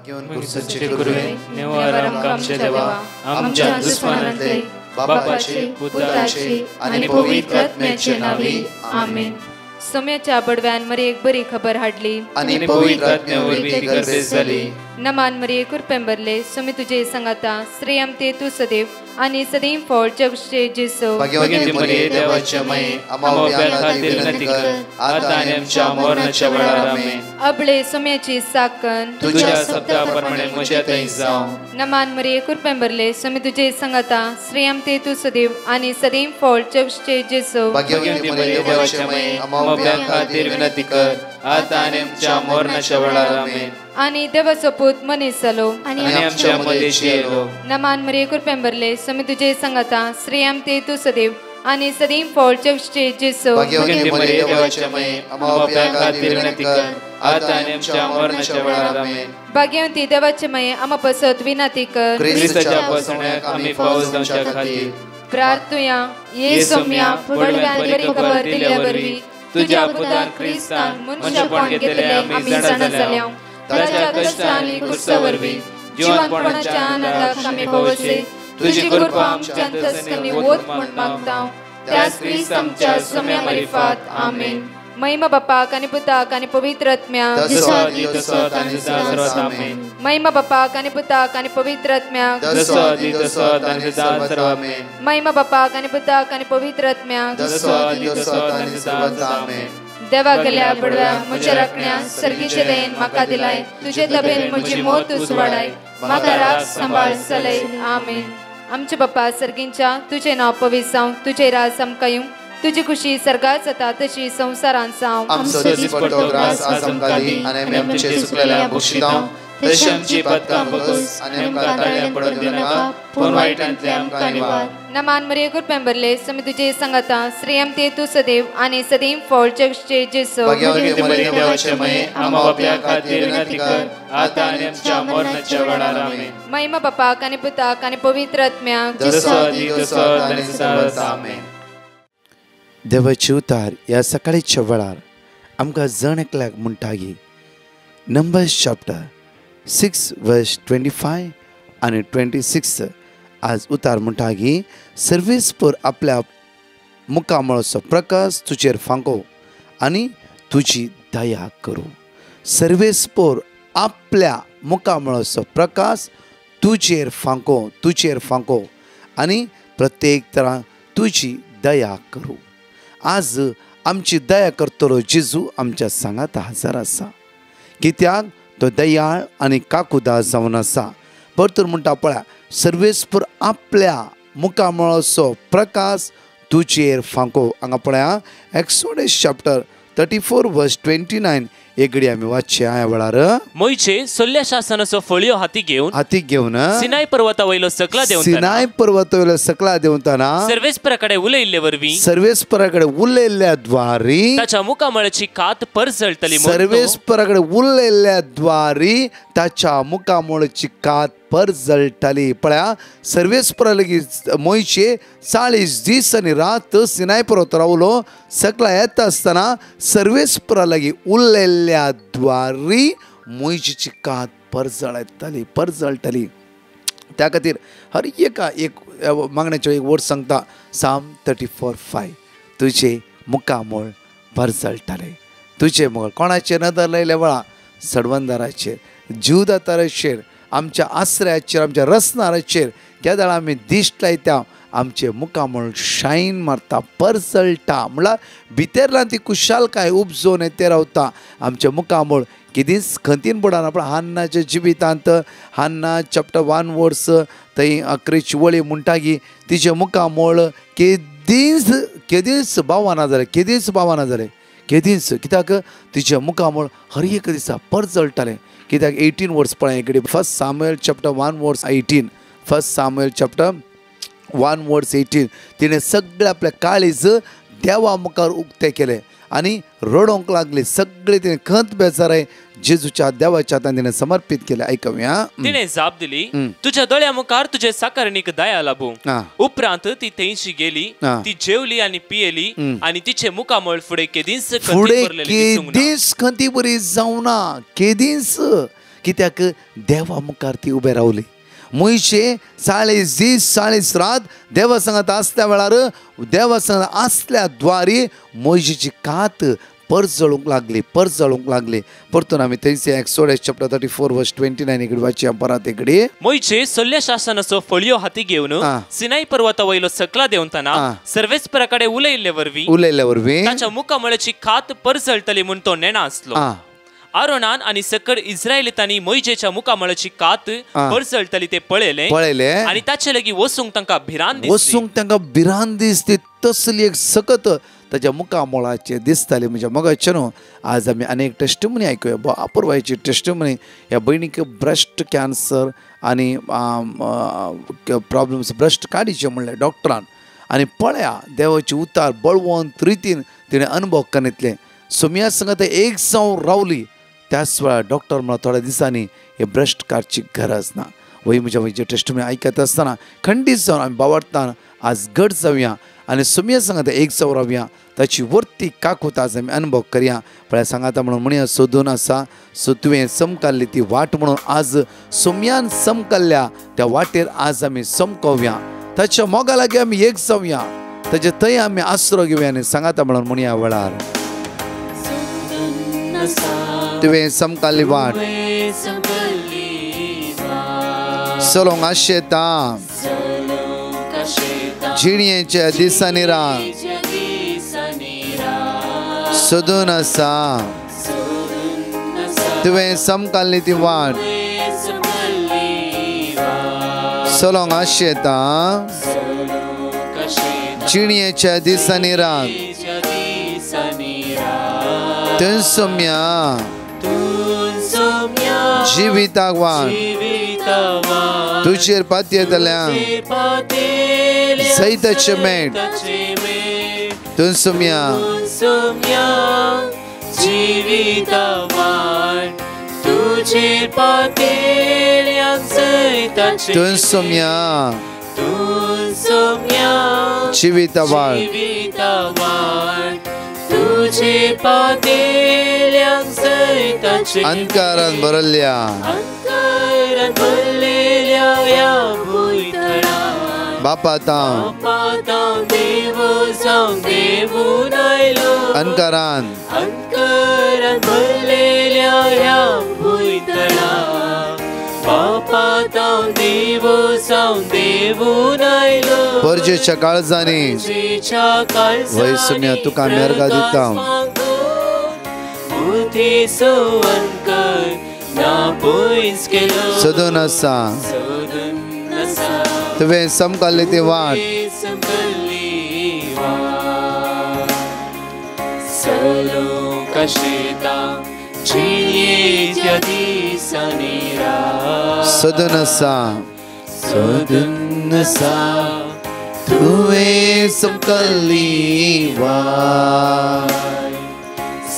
घेऊन सच्चे गुरुवे नेवार आमच्या देवा आमच्या दुश्मनांतले बापाचे पुत्राचे आणि पवित्र आत्म्याचे नावे आमेन. सोम्याच्या बडव्यान मरे एक बरी खबर हाडली आणि पवित्र आत्म्यावर गर्दी झाली. नमान मरे कुरपेंबरले सोमी तुझे संगाता श्रेयम ते तू सदैव आणि सदैव फळ जगचे जेसो. भाग्यवती मरिये देवाच्या माये आम्हा खातीर विनंती कर आता आणि आमच्या मरणाच्या वेळार आमेन. अबळे सोम्याची साकन तुझ्या शब्दाप्रमाणे म्हज्या थंय जावं. नमान मरे कुरपेंबरले सोमी तुझे संगाता श्रेयम ते तू सदैव आणि सदैव फळ जगचे जेसो. भाग्यवती मरिये देवाच्या माये आम्हा खातीर विनंती कर आता आणि आमच्या मरणाच्या वेळार आमेन. आणि देवाचो पूत मनीस जालो आणि आमच्या मध्येशी येलो. नमान मरे कुरपेंबरले सोमी तुझे संगाता श्रेयम ते तू सदैव आणि सदैव फळ जगचे जेसो. भाग्यवती मरिये देवाच्या माये आम्हा खातीर विनंती कर आता आणि आमच्या मरणाच्या वेळार आमेन. भाग्यवती देवाचे माये आम्हा पसत विनंती कर ख्रिस्ताच्या पसण्याक आम्ही पावस आमच्या खातीर प्रार्थुया. ये सोम्या बडव्यान बरी खबर दिल्यावरवी तुझ्या पुतान ख्रिस्तान मनुष्यपण घेतले आम्ही जाणा जाल्या. ताच्या कष्टांनी क्रुसावरवी जीवनपणाच्या आनंदाक आम्ही पवसे तुझी कृपा आमच्या अंतस्करणी वोत म्हण मागता. त्याच ख्रिस्त आमच्या सोम्या मार्फत आमेन. महिमा बापाक आणि पुताक आणि पवित्र आत्म्याक महिमा बापाक आणि पुताक आणि पवित्र आत्म्याक महिमा बापाक आणि पुताक आणि पवित्र आत्म्याक. देवा गेल्या बडव्या म्हज्या राखण्या सर्गीचे देन म्हाका दिलाय. तुझे तबेन म्हजी मोत उसवाडाय म्हाका राख सांबाळ चलय आमेन. आमचे बाप्पा सर्गींच्या तुझे नाव पवित्र जावं. तुझे राज आमकां येवं. तुझी खुशी सर्गात जाता तशी संसारांत जावं. आमचो दिसपट्टो ग्रास आज आमकां दी आनी आमी आमचे सुकलेल्या बक्षितांव तशी आमची पदकां बगस आनी आमकां ताळ्यां पडोवन दिनाका पूण वायटांतले आमकां निवार. नमान मरिये कुरपेंबरले सोमी तुझे संगाता श्रेयम ते तू सदैव आणि सदैव फळ जगचे जेसो. भाग्यवती मरिये देवाचे माये आम्हा बाप्या खातीर विनंती कर आता आनी आमच्या मरणाच्या वेळार आमेन. महिमा बापाक आणि पुताक आणि पवित्र आत्म्याक आमेन. देवाचे उतार ह्या सकाळीच्या वेळार आमकां जण एकल्याक म्हणटागी नंबर्स चॅप्टर 6 वर्स 25 आनी 26 आज उतार म्हणटागी सर्वीस पर आपल्या मुखामळाचो प्रकाश तुजेर फांको आनी तुजी दया करूं. सर्वेस पर आपल्या मुखामळाचो प्रकाश तुजेर फांको आनी प्रत्येक तरां तुजी दया करूं. आज आमची दया करतलो जेजू आमच्या सांगात हजर आसा. कित्याक तो दयाळ आनी काकुदा जावन आसा. परतूर म्हणटा पळया सर्वेस पर आपल्या मुखामळाचो प्रकाश तुजेर फांको. हांगा पळया एक्सोडस चॅप्टर 34 वर्स 29 एक घडी आमी वाचचे ह्या वेळार. मोइचे सोल्ल्या शासनाचो फळयो हाती घेवन सिनाय पर्वता वयलो सकला देंवताना सर्वेस्पराकडे उलयल्ल्या द्वारी ताच्या मुखामळाची कात परजळटली. पळया सर्वेस्परा लगीत मोइचे 40 दीस आनी रात सिनाय पर्वत रावलो. सकला येता आसतना सर्वेस्परा लागीं उलयल्ल्या द्वारी मोइचेची कात परजळटली. त्या खातीर हर एक मागण्याचो एक वर्ड सांगता साम 34:5 तुझे मुखामळ परजळटले. तुझे मुखार कोणाचेर नदर लायल्या वेळा सडवंदाराचेर जीवदाताराचेर आमच्या आश्रयाचेर आमच्या रसनाराचेर केदाळ आमी दिश्ट लायता आमचे मुखामळ शायन मारता परजळटा. म्हणल्यार भितरल्यान ती कुशालकाय उपजोवन येते रावता. आमचे मुखामळ केदींच खंतीन पडना. पण हान्नाच्या जिबितांत हान्ना चॅप्टर 1 वर्स थंय 11 वळी म्हणटागी तिचे मुखामळ केदींच भावाना जाले. कित्याक तिचे मुखामळ हर एक दिसा परजळटालें. कित्याक 18 वर्स पळय एक कडेन 1 सामुएल चॅप्टर 1 वर्स 18 1 सामुएल चॅप्टर 1 वर्स 18 तिणें सगळे आपले काळीज देवा मुखार उक्ते केले आनी रडोंक लागले. सगळे तिणें खंत बेजाराय जेजूच्या देवाच्या हातान तिणें समर्पित केले. आयकूया. तिणें जाप दिली तुझ्या दोळ्या मुखार तुजे साकारणीक दया लाभूं. उपरांत ती थंयशी गेली. ती जेवली आनी पियेली आनी तिचे मुखामळ फुडें केदींच खंती बरी जावना. कित्याक देवा मुखार ती उबे रावली. मोयशे 40 दीस 40 रात देवा सांगात आसल्या वेळार देवा सांगात आसल्या द्वारी मोयशेची कात परजळूंक लागली. परतून आमी थंयचे एक्सोडस चॅप्टर 34 वर्स 29 इकडे वाचया परत इकडे. मोयशे सल्ल्या शासनाचो फळयो हाती घेवन सिनाई पर्वता वयलो सकला देवताना सर्वेस्परा कडेन उलयल्ले वरवीं ताच्या मुखामळाची कात परजळतली म्हूण तो नेणा आसलो. आरोनान आणि सकळ इस्रायलितांनी मोयशेच्या मुखामळाची कात परजळतली ते पळयले आणि ताचे लागीं वसूंक तांकां भिरांत दिसली. तसली एक सकत ताच्या मुखामळाचे दिसताली. म्हणजे मगाचे न्हू आज आमी अनेक टेस्टमनी आयकुया. अपूर्वाची टेस्टमनी ह्या भयणीक ब्रेस्ट कॅन्सर आनी प्रॉब्लेम्स ब्रेस्ट काडीचे म्हणले डॉक्टरान. आनी पळया देवाचे उतार बळवंत रितीन तिणें अनुभव करितले. सोमिया सांगात एक जावन रावली. त्याच वेळार डॉक्टर म्हणून थोड्या दिसांनी हे ब्रेस्ट कार्डची गरज ना. म्हज्या टेस्टमनी आयकत आसतना खंडीत जावन आमी बावरताना आज घट जावया आनी सोमिया सांगात एक जावन रावया. ताची वर्ती काकूत आज आमी अनुभव करया. पळय सांगाता म्हणून म्हणया सोदून आसा सो तुवें समकाल्ली ती वाट म्हणून आज सोम्यान समकाल्ल्या त्या वाटेर आज आमी समकोवया. ताच्या मोगा लागीं आमी एक जावया. ताचे थंय आमी आसरो घेवया आनी सांगाता म्हणून म्हणया वेळार तुवें समकाल्ली वाट चलोंक आशेता जिणयेच्या दिसांनी राव सोदून आसा तुवें समकाल्ली ती वाट चलोंक आशेता जिणयेच्या दिसांनी राव तुवें सोम्या जिविताक वाट तुजेर पाती येतल्या सैताचे मेट तुवें सोम्या जिविताक वाट तुजेर पातेल्याक सैताचे तुवें सोम्या जिविताक वाट तुजेर पातेल्याक सैताचे अंधकारान भरल्या या भुंयतळा बापा तांव देवून आयलो अंधकारान भरलेल्या ह्या भुंयतळा बापा तांव देवून आयलो परजेच्या काळजांनी वय सोम्या तुका आमी अर्घा दिता सोदून आसा तुवें समकाल्ली ती वाट चलोंक आशेता जिणयेच्या दिसांनी राव सोदून आसा तुवें समकाल्ली वाट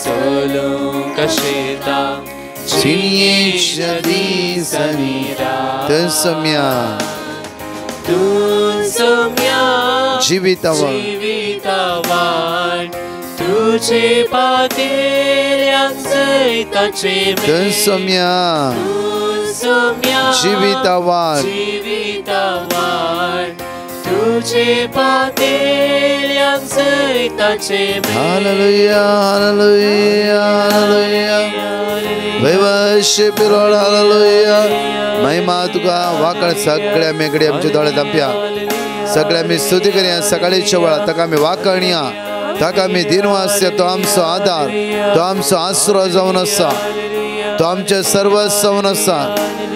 चलोंक आशेता जिणयेच्या दिसांनी राव तुवें सोम्या जिविताक वाट तुजे पातेल्याक सैताचे तुवें सोम्या जिविताक वाट तुजे पातेल्याक सैताचे हालेलुया हालेलुया हालेलुया वैवश्य पिरोड हालेलुया महिमा तुका वाकड सगळ्या मेगडी आमचे दोळे धांपया सगळ्या आमी स्तुती करया सकाळीच्या वेळार ताका आमी वाकणया ताका आमी दिनवास तो आमचो आदार तो आमचो आसरो जावन आसा तो आमचे सर्वस्व जावन आसा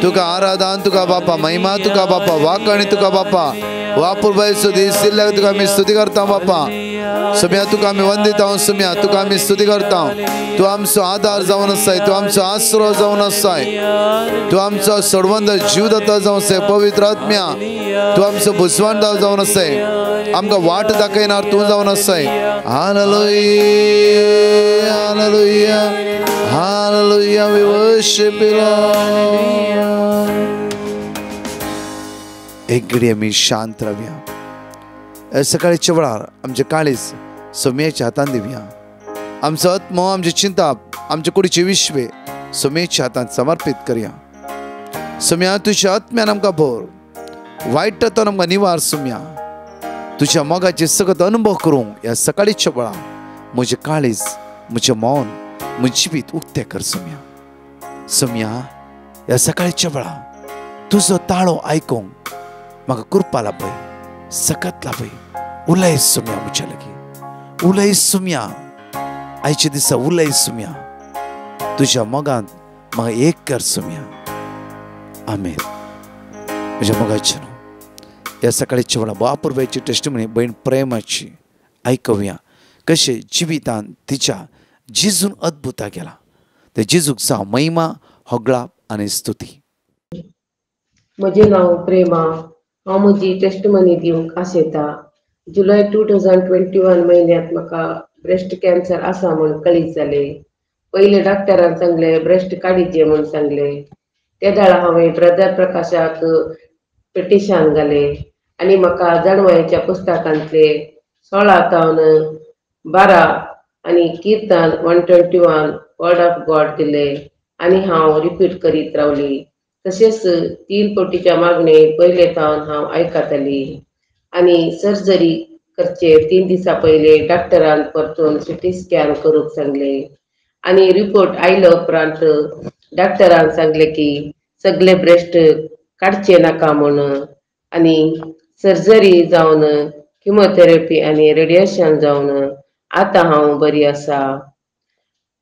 तुका आराधन तुका बापा महिमा तुका बापा वाकणी तुका बापा वापुरबायचो दीस दिल्ल्याक तुका आमी स्तुती करता बापा सोम्या तुका आमी वंदिता सोम्या तुका आमी स्तुती करता तू आमचो आदार जावन आसाय तू आमचो आसरो जावन आसाय तू आमचो सोडवंत जीवदाता जावन आसाय पवित्र आत्म्या तू आमचो भुसवंत जावन आसाय आमकां वाट दाखयनार तू जावन आसाय hallelujah hallelujah hallelujah we worship you एक घडी आमी शांत रावया सकाळीच्या वेळार आमचे काळीज सोम्याच्या हातान दिवया आमचो आत्मो आमची चिंता आमचे कुडीचे विश्वे सुमेच्या हातांत समर्पित करया. सुम्या तुझ्या आत्म्यान आमकां भर, वायटांतून आमकां निवार. सुम्या तुझ्या मोगाचे सगळं अनुभव करूंक ह्या सकाळीच्या वेळार म्हजें काळीज, म्हजें मौन, म्हजें जिवीत उक्तें कर. सुम्या सुम्या ह्या सकाळीच्या वेळार तुजो ताळो आयकूंक म्हाका कृपा लाभय, सकत लाभय. उलय सुम्या म्हज्या लागीं, उलय सुम्या. आयच्या दिसा उलय सुम्या. तुझ्या मोगांत म्हाका एक कर सुम्या. आमेन. म्हज्या मोगाच्या ह्या सकाळीच्या वेळार बापुरबायची टेस्टिमनी भयण प्रेमाची आयकूया. कशें जिवितांत तिच्या जिजून अद्भुता केला. ते जिजूक जावं महिमा, होगळाप आनी स्तुती. म्हजें नांव प्रेमा. हांव म्हजी टेस्टमनी दिवंक आशेता. जुलय 2021 म्हयन्यांत म्हाका ब्रेस्ट कॅन्सर आसा म्हूण कळीत जालें. पयले डॉक्टरान सांगलें ब्रेस्ट काडीचें म्हूण सांगलें. त्या दाळा हांवें ब्रदर प्रकाशाक पिटिशन घालें आनी म्हाका जाणवायेच्या पुस्तकांतले 16:12 आनी कीर्तन 121 वर्ड ऑफ गॉड दिले आनी हांव रिपीट करीत रावली. तशेंच 3 कोटीच्या मागणे पयले तावन हांव आयकताली आनी सर्जरी करचे 3 दिसा पयले डॉक्टरान परतून सिटी स्कॅन करूंक सांगले आनी रिपोर्ट आयलो उपरांत डॉक्टरान सांगले की सगळे ब्रेस्ट काडचे नाका म्हूण आनी सर्जरी जावन किमोथेरपी आनी रेडिएशन जावन आतां हांव बरी आसा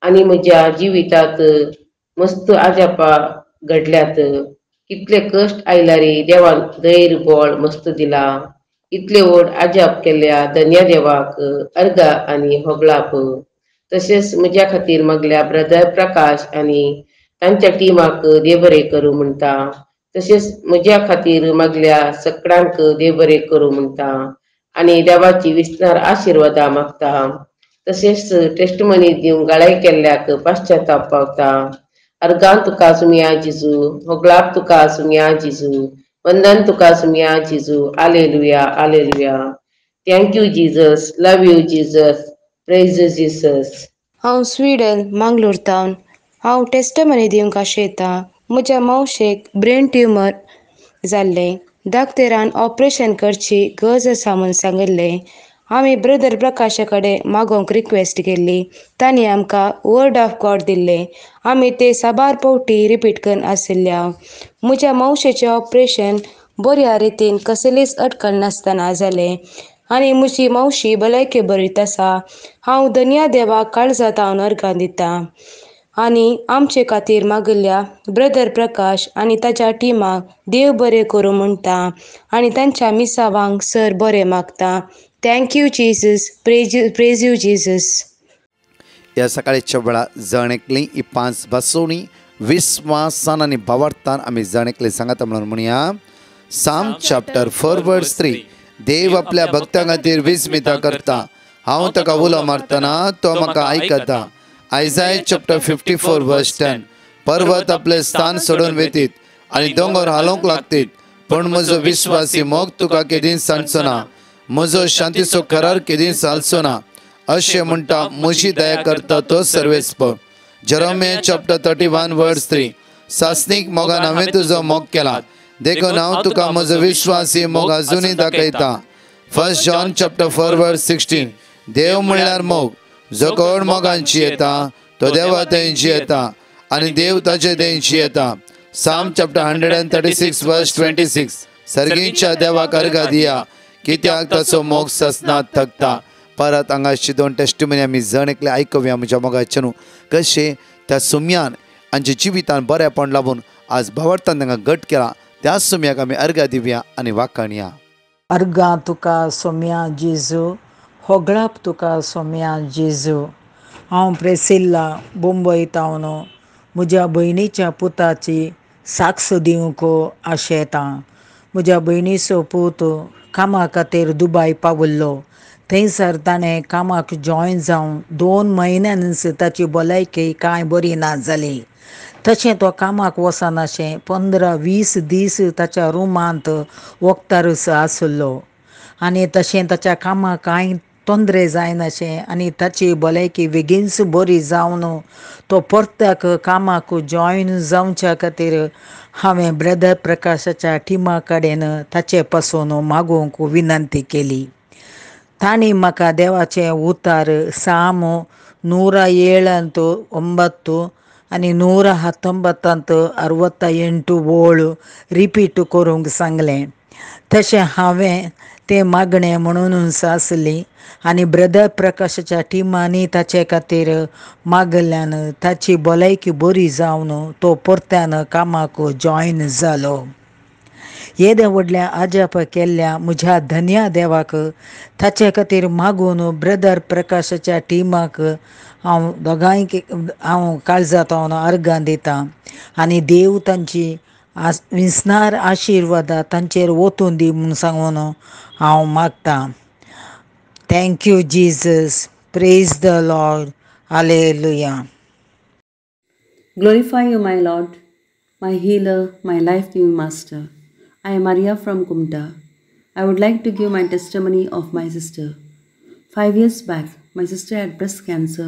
आनी म्हज्या जिवितांत मस्त आजापा घडल्यात. कितले कश्ट आयल्यारी देवान धैर्य बळ मस्त दिला. इतले व्हड आजाप केल्या धन्य देवाक अर्गा आनी होगळाप. तशेंच म्हज्या खातीर मागल्या ब्रदर प्रकाश आनी तांच्या टिमाक देव बरें करूं म्हणटा. तशेंच म्हज्या खातीर मागल्या सगळ्यांक देव बरें करूं म्हणटा आनी देवाची विस्तार आशिर्वादा मागता. तशेंच टेस्टमनी दिवंक गाळाय केल्ल्याक पाश्चाताप पावता. अर्गां तुका सुमया जिजू, होगळाप तुका सुमया जिजू, वंदन तुका सुमया जिजू. Alleluia alleluia. Thank you Jesus. Love you Jesus. Praise Jesus. हांव स्वीडन मंगळूर तावन हांव टेस्टमनी दिवंक आशेता. म्हज्या मावशेक ब्रेन ट्युमर जाल्लें. डाक्टरान ऑपरेशन करची गरज आसा म्हूण सांगिल्लें. आमी ब्रदर प्रकाशा कडेन मागोवंक रिक्वेस्ट केल्ली. तांणी आमकां वर्ड ऑफ गॉड दिल्लें. आमी ते साबार फावटी रिपीट करून आशिल्ल्या. म्हज्या मावशेचें ऑपरेशन बऱ्या रितीन कसलीच अडखळ नासतना जालें आनी म्हजी मावशी भलायके बरीत आसा. हांव धन्य देवाक काळजां तावन अर्गां दितां आनी आमचे खातीर मागिल्ल्या ब्रदर प्रकाश आनी ताच्या टिमाक देव बरें करूं म्हणटा आनी तांच्या मिसावांक सर बरें मागता. Thank you Jesus. Praise you Jesus. ह्या सकाळीच्या वेळार जणेकली ही 5 बसवणी विस्वासान आनी भावार्थान आमी जणेकले सांगता म्हणून म्हणया. साम चॅप्टर 4 वर्स 3. देव आपल्या भक्तां खातीर विस्मिता करता. हांव ताका उलो मारतना तो म्हाका आयकता. आयजाय चॅप्टर 54 वर्स 10. पर्वत आपले स्थान सोडून वेतीत आनी दोंगर हालोवंक लागतीत, पूण म्हजो विश्वासी मोग तुका केदीं सांडचो ना. म्हजो शांतीचो करार केदीं सालचो ना. अशें म्हणटा म्हजी दया करता तो सर्वेस्पर. जेरोमिया चॅप्टर 31 वर्स 3. सासणीक मोगान हांवें तुजो मोग केला, देखून हांव तुका म्हजो विश्वासी मोग अजुनूय दाखयता. 1 जॉन चॅप्टर 4 वर्स 16. देव म्हणल्यार मोग. जो कोण मोगान जियेता तो देवा थंय जियेता आनी देव ताचे थंय जियेता. साम चॅप्टर 136 वर्स 26. सर्गीच्या देवाक अर्घा दिया, कित्याक ताचो मोग ससनात थकता. परत हांगाची 2 टेस्टिमनी आमी जणेकले आयकूया. म्हज्या मोगाचे न्हू कशें त्या सुमयान आमच्या जिवितान बरेपण लाभून आज भावार्थान तांकां घट केला. त्या सुमयाक आमी अर्घा दिवया आनी वाखाणया. अर्गां तुका सोम्या जेजू, होगळाप तुका सोम्या जेजू. हांव प्रेसिल्ला मुंबय तावन म्हज्या भयणीच्या पुताची साक्ष दिवंक आशेतां. म्हज्या भयणीचो पूत कामा खातीर दुबय पावल्लो. थंयसर ताणें कामाक जॉयन जावन 2 म्हयन्यांनीच ताची भलायकी कांय बरी ना जाली. तशें तो कामाक वचनाशें 15-20 दीस ताच्या रुमांत वखदारूच आसलो आनी तशें ताच्या कामाक कांय तोंदरे जायनाशें आनी ताची भलायकी बेगीनच बरी जावन तो परत्याक कामाक जॉयन जावच्या खातीर हांवें ब्रदर प्रकाशाच्या टिमा कडेन ताचे पासून मागोवंक विनंती केली. तांणी म्हाका देवाचें उतार साम 107:9 आनी 119:68 वोळ रिपीट करूंक सांगलें. तशें हांवें तें मागणें म्हणूनच आसली आनी ब्रदर प्रकाशाच्या टिमांनी ताचे खातीर मागल्यान ताची भलायकी बरी जावन तो परत्यान कामाक जॉयन जालो. येदे व्हडल्या आजाप केल्ल्या म्हज्या धन्या देवाक ताचे खातीर मागून ब्रदर प्रकाशाच्या टिमाक हांव दोगांयक हांव काळजांतल्यान अर्गां दितां आनी देव तांची विस्नार आशिर्वादा तांचेर वतून दी म्हूण सांगून हांव मागतां. Thank you Jesus. Praise the Lord. Hallelujah. Glorify you, my Lord, my healer, my life-giving master. I am Maria from Kumta. I would like to give my testimony of my sister. 5 years back, my sister had breast cancer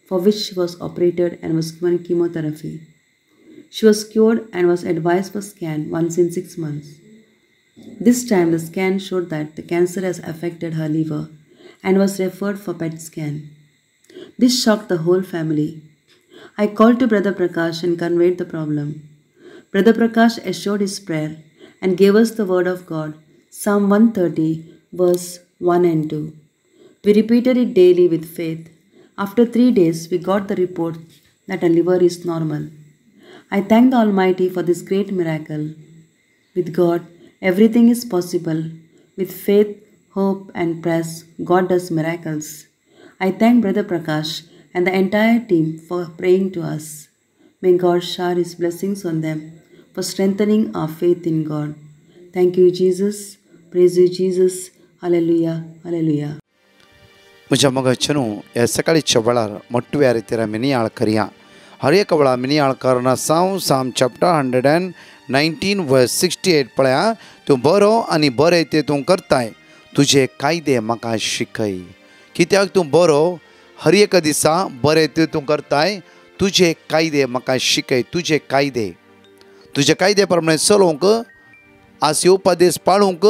for which she was operated and was given chemotherapy. She was cured and was advised for scan once in 6 months. This time the scan showed that the cancer has affected her liver and was referred for PET scan. This shocked the whole family. I called to Brother Prakash and conveyed the problem. Brother Prakash assured his prayer and gave us the word of God, Psalm 130, verse 1 and 2. We repeated it daily with faith. After 3 days, we got the report that her liver is normal. I thank the Almighty for this great miracle. With God, everything is possible. With faith, hope, and prayers, God does miracles. I thank Brother Prakash and the entire team for praying to us. May God shower His blessings on them for strengthening our faith in God. Thank you, Jesus. Praise you, Jesus. Hallelujah. Hallelujah. म्हज्या मगचनू ह्या सकाळीच्या वेळार मोठ्या रितीन आमी नियाळ करया. हर एक वेळा आमी नियाळ करना साम चॅप्टर 119 वर्स 68 पळया. तूं बरो आनी बरें तें तूं करताय, तुजे कायदे म्हाका शिकय. कित्याक तूं बरो हर एक दिसा बरें तें तूं करताय, तुजे कायदे म्हाका शिकय. तुजे कायदे प्रमाणे चलोवंक आस येवपादेस पाळूंक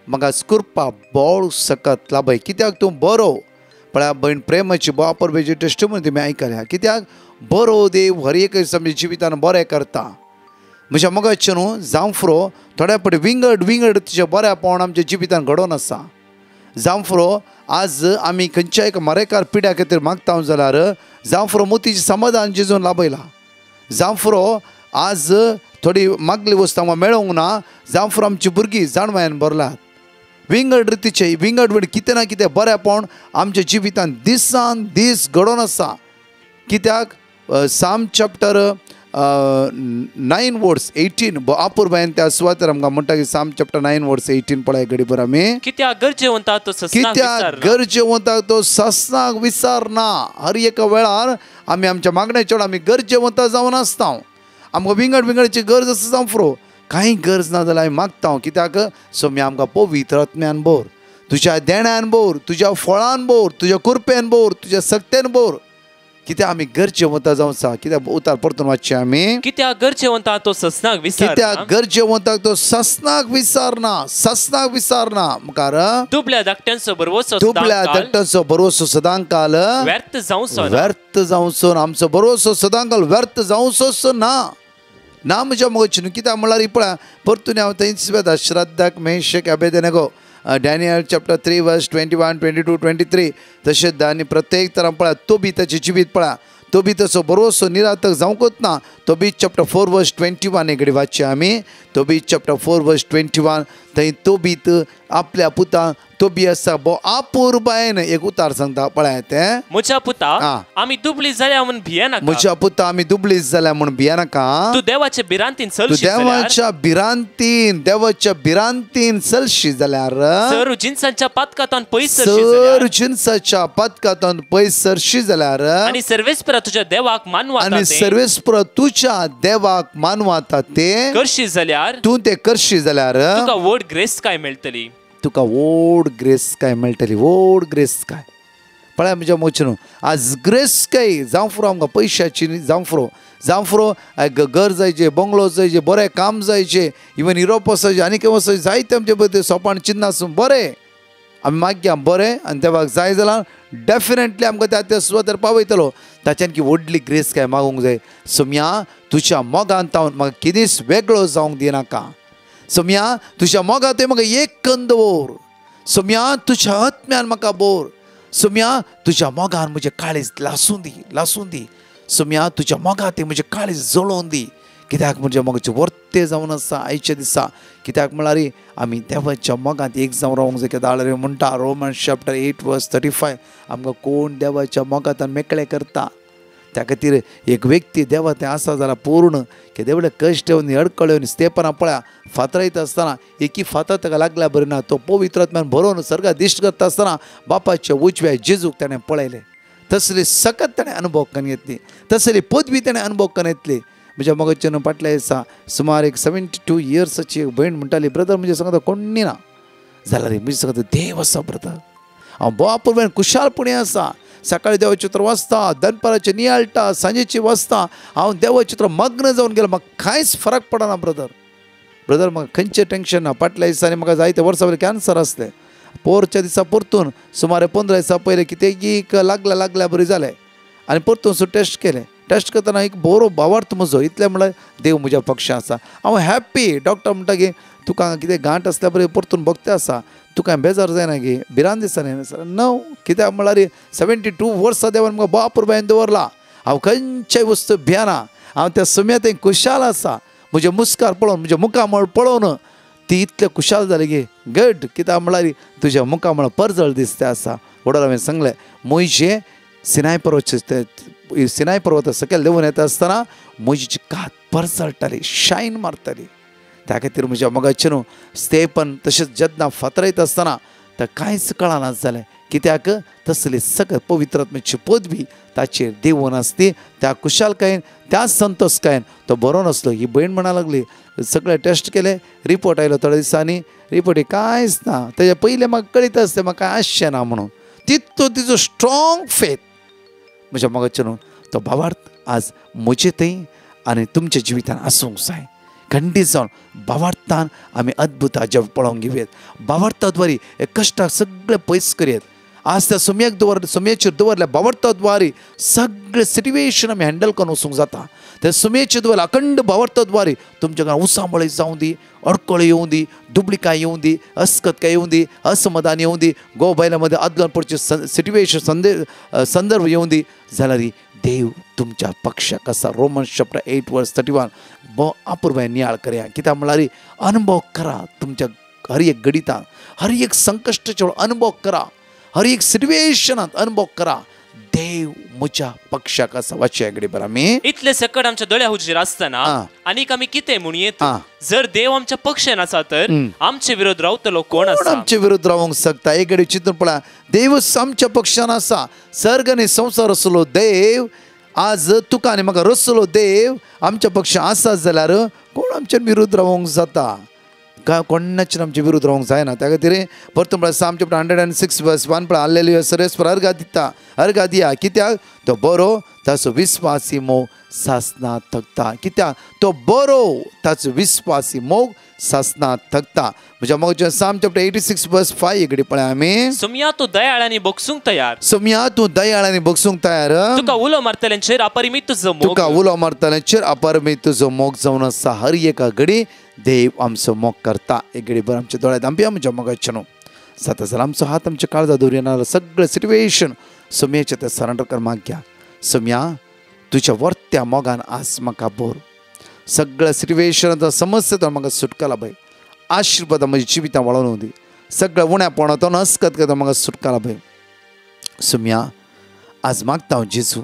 म्हाका स्कुरपा बोळ सकत लाभय. कित्याक तूं बरो पळया भयण प्रेमाची बापरबेची टेस्टिमोनी तुमी आयकल्या. कित्याक बरो देव हर एक आमच्या जिवितान बरें करता. म्हज्या मगाचे न्हू जावं फुरो थोड्या फावटी विंगड तुजें बरेंपण आमच्या जिवितान घडोवन आसा. जावं फुरो आज आमी खंयच्या एक मरेकार पिड्या खातीर मागता जाल्यार जावं फुरो मोतीचें समाधान जेजून लाभयला. जावं फुरो आज थोडी मागली वस्तू आमकां मेळोंक ना. जावं फुरो आमची भुरगीं जाणवायन बरल्यात. विंगड रितीचे विंगड कितें ना कितें बरेंपण आमच्या जिवितान दिसान दीस घडोवन आसा. कित्याक साम चॅप्टर 9 वर्स 18 आपुरबायन त्या सुवातेर आमकां म्हणटा की साम चॅप्टर 9 वर्स 18 पळय घडीभर आमी. कित्याक गरजेवंताक तो सस्नाक विसरना. हर एक वेळार आमी आमच्या मागण्याच्या आमी गरजेवंत जावन आसता. आमकां विंगडची गरज आसा जावं फुरो कांय गरज ना जाल्यार आमी मागता. कित्याक सोम्या आमकां पवित्र आत्म्यान बोर, तुज्या देण्यान बोर, तुज्या फळान बोर, तुज्या कुरपेन बोर, तुज्या सक्तेन बोर. कित्याक आमी गरजेवंत जावं आसा. कित्याक उतार परतून वाचचें आमी. कित्याक गरजेवंताक तो सस्नाक विसरना. मुखार दुबल्या धाकट्यांचो बरवसो सदांकाल व्यर्थ जावंसो आमचो बरवसो सदांकाल व्यर्थ जावंसोच ना म्हज्या मोगची न्हू. कित्याक म्हळ्यार पळय परतून हांव थंयच वेता श्रद्धाक मेशक अबेदनेगो डॅनियल चॅप्टर 3 वर्स 21, 22, 23. तशेंच आनी प्रत्येक तरां पळय तोबीताचें जिवीत पळय तोबीताचो बरोसो निरार्थक जावंकूच ना. तोबीत चॅप्टर 4 वर्स 21 घडी वाचचे आमी. तोबीत चॅप्टर 4 वर्स 21 थंय तोबीत आपल्या पुताक तोबी आसा बो आपुरबायन एक उतार सांगता पळय तें. म्हज्या पुता आमी दुबळी जाल्या म्हूण भियेनाका. म्हज्या पुता आमी दुबळी जाल्या म्हूण भियेनाका. तूं देवाच्या बिरांतीन चलशी बिरांतीन चलशी जाल्यार सर जिन्साच्या पातकांतून पयस सरशी जाल्यार आनी सर्वेस्परा तुज्या देवाक मानवाता ते करशी जाल्यार तूं ते करशी जाल्यार तुका व्हड ग्रेस काय मेळटली. वोड ग्रेस काय पळय म्हज्या मोचनो आज ग्रेस काय जावं फुरो आमकां पयशाची जावं फुरो घर जायचे बंगलो जायचे बरें काम जायचे इवन युरोप वचचे आनी खंय वचचे जायते आमचे बद्दल सोपान चिन्ह आसूं बरें आमी मागया बरें आनी देवाक जाय जाल्यार डेफिनेटली आमकां त्या सुवातेर पावयतलो ताच्यान की व्हडली ग्रेस काय मागूंक जाय सोम्या तुज्या मोगान तावन म्हाका कितेंच वेगळो जावंक दिनाका सोम्या तुज्या मोगा तुवें म्हाका एक कन्न दवर सोम्या तुज्या आत्म्यान म्हाका बोर सोम्या तुज्या मोगान म्हजें काळीज लासून दी सोम्या तुज्या मोगा तें म्हजें काळीज जळोवन दी कित्याक म्हज्या मोगाचें वर्तें जावन आसा आयच्या दिसा कित्याक म्हळ्यार आमी देवाच्या मोगांत एक जावन रावंक जाय कित्याक म्हणटा रोमन्स चॅप्टर 8:35 आमकां कोण देवाच्या मोगांत मेकळे करता त्या खातीर एक व्यक्ती देवा तें आसा जाल्यार पूर्ण की देवळे कश्ट येवन अडकळ येवन स्तेपना पळया फातरायत आसतना एकी फातर ताका लागल्या बरी ना तो पवित्र आत्म्यान भरोवन सर्गा दिश्ट करता आसतना बापाच्या उजव्या जेजूक ताणें पळयलें तसली सकत ताणें अनुभव करून घेतली तसली पदवी ताणें अनुभव करून घेतली म्हज्या मोगाच्या फाटल्या दिसा सुमार एक 72 इयर्साची एक भयण म्हणटाली ब्रदर म्हणजे सांगता कोणी ना जाल्यार म्हणजे सांगता देव आसा ब्रदर हांव बापूर भयण कुशालपणी आसा सकाळी देवाचें चित्र वाचता दनपाराचें नियाळटा सांजेची वाचता हांव देवाचें चित्र मग्न जावन गेलो म्हाका कांयच फरक पडना ब्रदर म्हाका खंयचें टेंशन ना फाटल्या दिसांनी म्हाका जायते वर्सां पयलीं कॅन्सर आसलें पोरच्या दिसा परतून सुमार 15 दिसां पयलीं कितें लागल्या बरी जालें आनी परतून सो टेस्ट केलें टेस्ट करतना एक बरो भावार्थ म्हजो इतलें म्हणल्यार देव म्हज्या पक्षांत आसा हांव हॅप्पी डॉक्टर म्हणटा की तुका कितें गांठ आसल्या बरें परतून बगता आसा तुका बेजार जायना गे भिरांत दिसना न्हू कित्याक म्हळ्यार 72 वर्सां देवान म्हाका बापूर बायन दवरला हांव खंयच्याय वस्तू भियाना हांव त्या सुम्या थंय खुशाल आसा म्हजे मुस्कार पळोवन म्हजे मुखामळ पळोवन ती इतलें खुशाल जाली गे गड कित्याक म्हळ्यार तुज्या मुखामळ परजळ दिसता आसा वडोर हांवें सांगलें मोयशे सिनाय पर्वत सकयल देंवून येता आसतना मोयजेची कात परजळटाली शायन मारताली त्या खातीर म्हज्या मोगाचें न्हू स्तेपन तशेंच जेन्ना फातरायत आसतना तर कांयच कळना जालें कित्याक तसली सकत पवित्र आत्म्याची पदवी ताचेर देवून आसली त्या कुशालकायेन त्या संतोषकायेन तो बरो नासलो ही भयण म्हणा लागली सगळे टेस्ट केले रिपोर्ट आयलो थोड्या दिसांनी रिपोर्टी कांयच ना तेजे पयलें म्हाका कळीत आसलें म्हाका आसचें ना म्हणून तिजो स्ट्रॉंग फेथ म्हज्या मोगाचें न्हू तो भावार्थ आज म्हजे थंय आनी तुमच्या जिवितान आसूंक जाय खंडीत जावन भावार्थान आमी अद्भुत अजब पळोवंक घेवयात भावार्थाद्वारे हे कश्टाक सगळे पयस करयात आज त्या सुम्याचेर दवरल्या भावार्थाद्वारे सगळे सिट्युएशन आमी हँडल करून वचूंक जाता त्या सुम्याचेर दवरल्या अखंड भावार्थाद्वारे तुमच्या घरांत उसांबळी जावं दी अडकळ येवं दी दुबळिकाय येवं दी अस्कतकाय येवं दी असमाधान येवं दी गो बायल्या मध्ये आदगान पडचे सिट्युएशन संदर्भ येवं दी जाल्यार देव तुमच्या पक्षाक आसा रोमन्स चॅप्टर 8:31 बो अपूर्व नियाळ करया कित्याक म्हळ्यार अनुभव करा तुमच्या हर एक गणितांत हर एक संकश्टाचो अनुभव करा हर एक सिट्युएशनांत अनुभव करा देव म्हज्या पक्षाक आसा वाचया घडी बरं आमी इतले सकट आमच्या दोळ्या हुजीर आसतना आनीक आमी कितें म्हूण येता जर देव आमच्या पक्षान आसा तर आमचे विरोध रावतलो कोण आसा आमचे विरोध रावंक शकता एक घडी चिंतून पळया देव आमच्या पक्षान आसा सर्ग आनी संवसार रचलो देव आज तुका आनी म्हाका रचलो देव आमच्या पक्षान आसा जाल्यार कोण आमच्या विरोध रावंक जाता कोणाचेर आमचे विरोध रावंक जायना त्या खातीर परतून पळय साम चॅप्टर 106:1 पळय हालेलुया सर्वेस्पर अर्घ दिया कित्याक तो बरो ताचो विस्वासी मोग सासना थकता कित्याक तो बरो ताचो विस्वासी मोग सासना थकता म्हज्या मोगाचें साम चॅप्टर 86:5 एक पळय आमी सोम्या तूं दयाळांनी बोगसूंक तयार तुका उलो मारतल्यांचेर अपरिमीत तुजो मोग जावन आसा हर एका घडी देव आमचो मोग करता एक घडी भर आमच्या दोळ्यांत आमी आमच्या मोगाचें न्हू जाता जाल्यार आमचो हात आमच्या काळजा दवरिना सगळें सिट्युएशन सोम्याचें ते सरेंडर कर मागया सोम्या तुज्या वर्त्या मोगान आज म्हाका बोर सगळ्या सिट्युएशनांत समस्येंतल्यान म्हाका सुटका लाभय आशिर्वाद म्हज्या जिवितांत वळोवन दी सगळ्या उण्यापणांतून अस्कत करता म्हाका सुटका लाभय सोम्या आज मागता हांव जेजू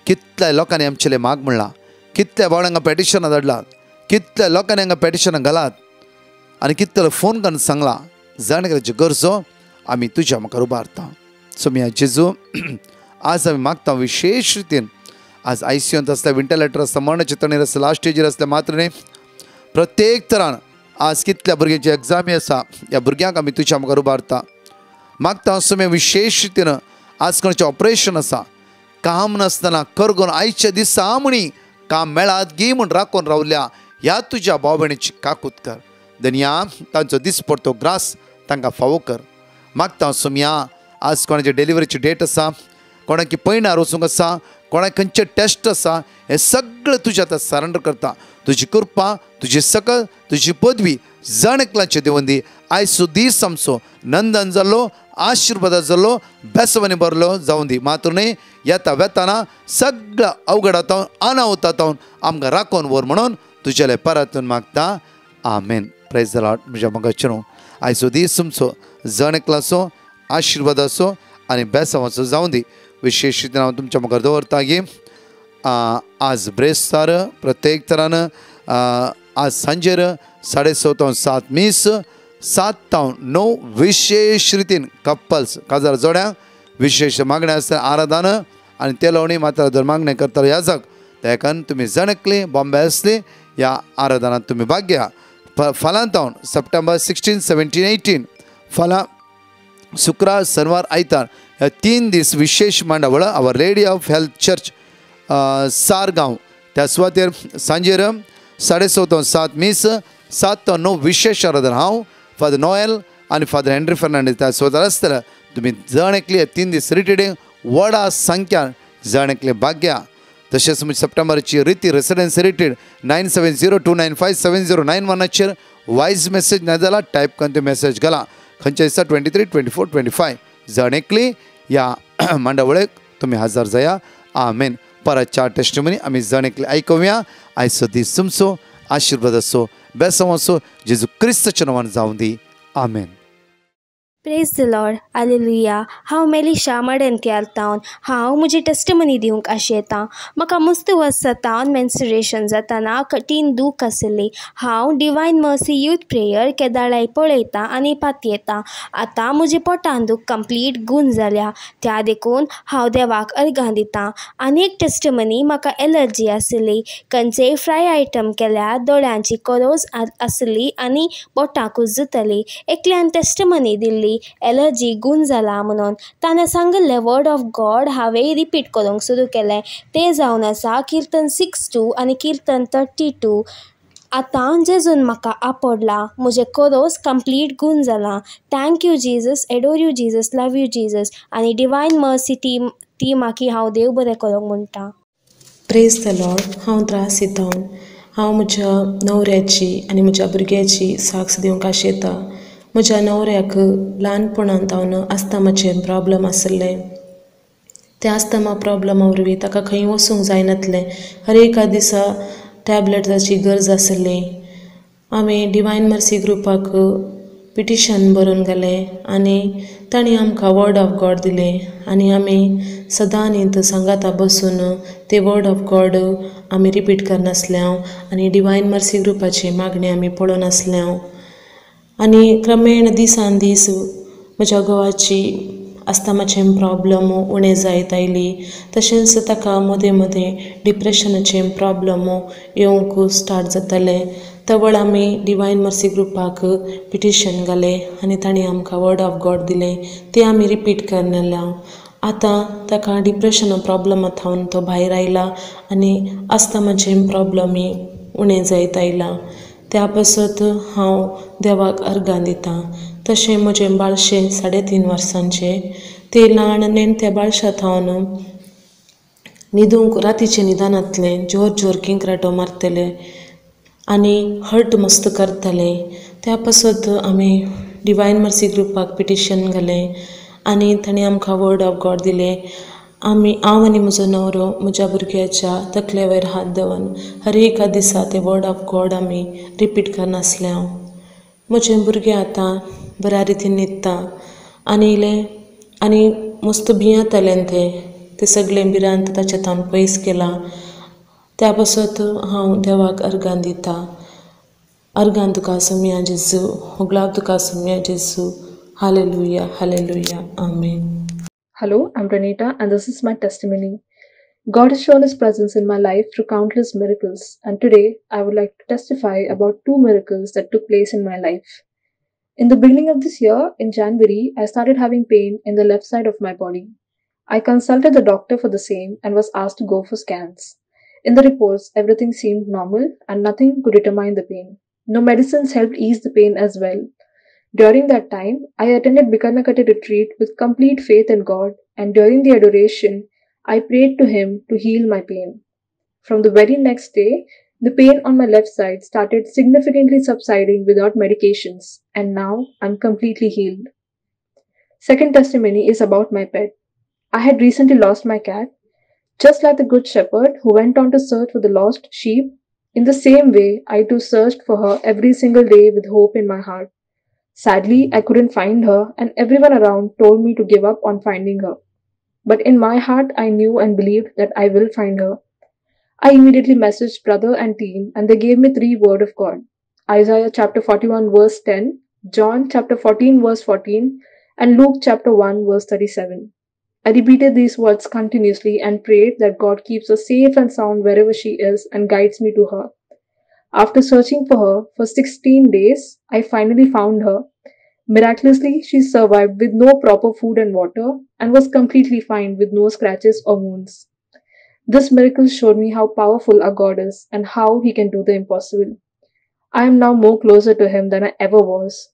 कितल्या लोकांनी आमचेले माग म्हणला कितल्या बावड्यांक पेटिशनां धाडलात कितल्या लोकांनी हांगा पेटिशनां घालात आनी कितले फोन करून सांगला जाणकाराच्यो गरजो आमी तुज्या मुखार उबारता सोम्या जेजू आज आमी मागता विशेष रितीन आज ICUंत आसल्या वेंटिलेटर आसता मरण चिंतणेर आसता लास्ट स्टेजीर आसल्या मात्र न्ही प्रत्येक तरान आज कितल्या भुरग्यांची एग्जामी आसा ह्या भुरग्यांक आमी तुज्या मुखार उबारता मागता सोम्या विशेष रितीन आज कोणाचें ऑपरेशन आसा, काम नासतना करगोन आयच्या दिसा म्हणी काम मेळात गी म्हूण राखून रावल्या ह्या तुज्या भाव भयणीची काकूत कर. धन्या तांचो दीस पडतो ग्रास तांकां फावो कर. मागता सोमया आज कोणाची डिलिव्हरीची डेट आसा, कोणाकी पयणार वचूंक आसा, कोणाक खंयचे टेस्ट आसा, हें सगळें तुज्या आतां सरेंडर करता. तुजी कृपा, तुजी सकल, तुजी पदवी जण एकल्याचेर देंवन दी. आयचो दीस आमचो नंदन जाल्लो, आशिर्वाद जाल्लो, बेसवानी भरलो जावन दी. मात्र न्ही येता वेताना सगळ्या अवघडांत अनाहुतांत आमकां राखून व्हर म्हणून तुजेले परतून मागता. आमेन. Praise the Lord. म्हज्या मगाचेर आयचो दीस तुमचो जण एकलाचो, आशिर्वादाचो आनी बेसवाचो जावन दी. विशेष रितीन हांव तुमच्या मुखार दवरता की आज ब्रेस्तार प्रत्येक तरान आज सांजेर 6:30 मीस 7-9 विशेष रितीन कपल्स काजार जोड्यांक विशेष मागणी आसता. आराधन आनी तेलवणी मात्र जर मागणी करता याजक तेकान तुमी जणकली बॉम्बे आसली ह्या आराधनांत तुमी भाग घेया. फाल्यांतावन सप्टेंबर 16, 17, 18 फाल्यां शुक्रार शेनवार आयतार ह्या 3 दीस विशेष मांडावळ आवर लेडी ऑफ हेल्थ चर्च सारगांव त्या सुवातेर सांजेर 7:30 मीस 7-9 विशेष आराधना. हांव फादर नोएल आनी फादर हेनरी फर्नांडीस त्या सुवातेर आसतले. तुमी जण एकली 3 दीस रिट्रीटींग व्हडा संख्यान जण एकले भाग घेया. तशेंच सप्टेंबरची रिती रेसिडेन्सी रिट्रीट 9702957091 वॉयस मेसेज ना जाल्यार टायप करून ते मेसेज घाला. खंयच्या दिसा 23, 24, 25 जण एकली ह्या मांडावळेक तुमी हजर जाया. आमेन. परत 4 टेस्टिमनी आमी जण एकली आयकुया. आयचो दीस तुमचो आशिर्वादाचो बेसवाचो जेजू क्रिस्ताच्या नांवान जावं दी. Amen. Praise the Lord. Hallelujah. हांव मेलिशा मडेंत्यार तावन हांव म्हजी टेस्टमनी दिवंक आशेतां. म्हाका मस्त वर्सां तावन मेन्स्ट्रुएशन जाताना कठीण दूख आसली. हांव डिवायन मर्सी यूथ प्रेयर केदाराय पळयतां आनी पातयेतां. आतां म्हजे पोटान दूख कंप्लीट गूण जाल्या. त्या देखून हांव देवाक अर्गां दितां. आनी एक टेस्टमनी म्हाका एलर्जी आसली. खंयचेय फ्राय आयटम केल्यार दोळ्यांची कोरोस आसली आनी बोटां कुजतली. एकल्यान टेस्टमनी दिल्ली एलर्जी गूण जाला म्हणून. ताणें सांगिल्लें वर्ड ऑफ गॉड हांवें रिपीट करूंक सुरू केलें. तें जावन आसा किर्तन 6:2 आनी किर्तन 32. आतां जेजून म्हाका आपडला. म्हजे कोरोस कंप्लीट गूण जाला. Thank you Jesus, adore you Jesus, love you Jesus. आनी डिवायन मर्सी ती म्हाकी हांव देव बरें करूंक म्हणटा. Praise the Lord. हांव त्रास येतां. हांव म्हज्या न्हवऱ्याची आनी म्हज्या भुरग्याची साक्ष दिवंक आशेतां. म्हज्या न्हवऱ्याक ल्हानपणांतावन आस्थमाचें प्रॉब्लम आसलें. त्या आस्थमा प्रॉब्लमा वरवीं ताका खंय वचूंक जायनासलें. हर एका दिसा टॅबलेट्साची गरज आसली. हांवें डिवायन मर्सी ग्रुपाक पिटिशन बरोवन घालें आनी तांणी आमकां वर्ड ऑफ गॉड दिलें आनी आमी सदां न्हीद सांगाता बसून ते वर्ड ऑफ गॉड आमी रिपीट करनासल्यांव आनी डिवायन मर्सी ग्रुपाची मागणी आमी पळोवनासल्यांव. आनी क्रमेण दिसान दीस म्हज्या घोवाची आस्थमाचें प्रॉब्लम उणें जायत आयली. तशेंच ताका मदें मदें डिप्रेशनाचें प्रॉब्लम येवंक स्टार्ट जातालें. तवळ आमी डिवायन मर्सी ग्रुपाक पिटिशन घालें आनी तांणी आमकां वर्ड ऑफ गॉड दिलें. तें आमी रिपीट करनासल्यांव. आतां ताका डिप्रेशना प्रॉब्लमांत थावन तो भायर आयला आनी आस्थमाचें प्रॉब्लमूय उणें जायत आयलां. त्या पासत हांव देवाक अर्गां दितां. तशें म्हजें बाळशें 3.5 वर्सांचें तें ल्हान नेणट्या बाळशा थावन न्हिदूंक रातीचें न्हिदानातलें. जोर जोर किंकराटो मारतलें आनी हर्ट मस्त करतालें. त्या पासत आमी डिवायन मर्सी ग्रुपाक पिटिशन घालें आनी तांणी आमकां वर्ड ऑफ गॉड दिलें. हांव आनी म्हजो न्हवरो म्हज्या भुरग्याच्या तकले वयर हात दवरून हर एका दिसा ते वर्ड ऑफ गॉड आमी रिपीट करनासल्यांव. म्हजें भुरगें आतां बऱ्या रितीन न्हिदता आनी मस्त भियेंतालें तें सगळें भिरांत ताचे थावन पयस केलां. त्या पासत हांव देवाक अर्गां दितां. अर्गां तुका सोम्या जेजू, होगलाब तुका सोम्या जेजू. Hallelujah, hallelujah, amen. Hello, I'm Renita and this is my testimony. God has shown His presence in my life through countless miracles, and today I would like to testify about 2 miracles that took place in my life. In the beginning of this year, in January, I started having pain in the left side of my body. I consulted the doctor for the same and was asked to go for scans. In the reports, everything seemed normal and nothing could determine the pain. No medicines helped ease the pain as well. During that time, I attended Bikarnakati retreat with complete faith in God, and during the adoration, I prayed to Him to heal my pain. From the very next day, the pain on my left side started significantly subsiding without medications, and now I'm completely healed. Second testimony is about my pet. I had recently lost my cat. Just like the Good Shepherd who went on to search for the lost sheep, in the same way, I too searched for her every single day with hope in my heart. Sadly, I couldn't find her, and everyone around told me to give up on finding her. But in my heart, I knew and believed that I will find her. I immediately messaged brother and team, and they gave me 3 word of God. Isaiah chapter 41 verse 10, John chapter 14 verse 14, and Luke chapter 1 verse 37. I repeated these words continuously and prayed that God keeps her safe and sound wherever she is and guides me to her. After searching for her for 16 days, I finally found her. Miraculously, she survived with no proper food and water and was completely fine with no scratches or wounds. This miracle showed me how powerful our God is and how He can do the impossible. I am now more closer to Him than I ever was.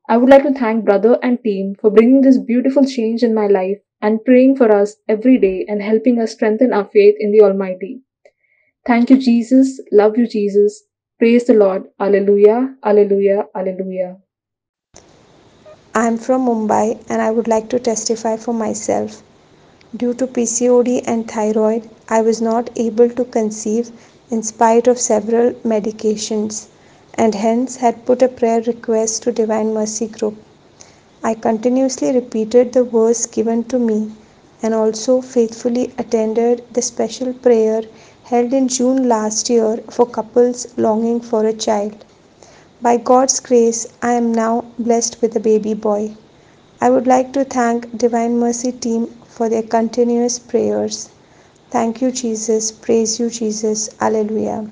I would like to thank brother and team for bringing this beautiful change in my life and praying for us every day and helping us strengthen our faith in the Almighty. Thank you, Jesus. Love you, Jesus. Praise the Lord. Alleluia, alleluia, alleluia. I am from Mumbai and I would like to testify for myself. Due to PCOD and thyroid, I was not able to conceive in spite of several medications and hence had put a prayer request to Divine Mercy Group. I continuously repeated the verse given to me and also faithfully attended the special prayer held in June last year for couples longing for a child. By God's grace, I am now blessed with a baby boy. I would like to thank Divine Mercy team for their continuous prayers. Thank you, Jesus. Praise you, Jesus. Alleluia.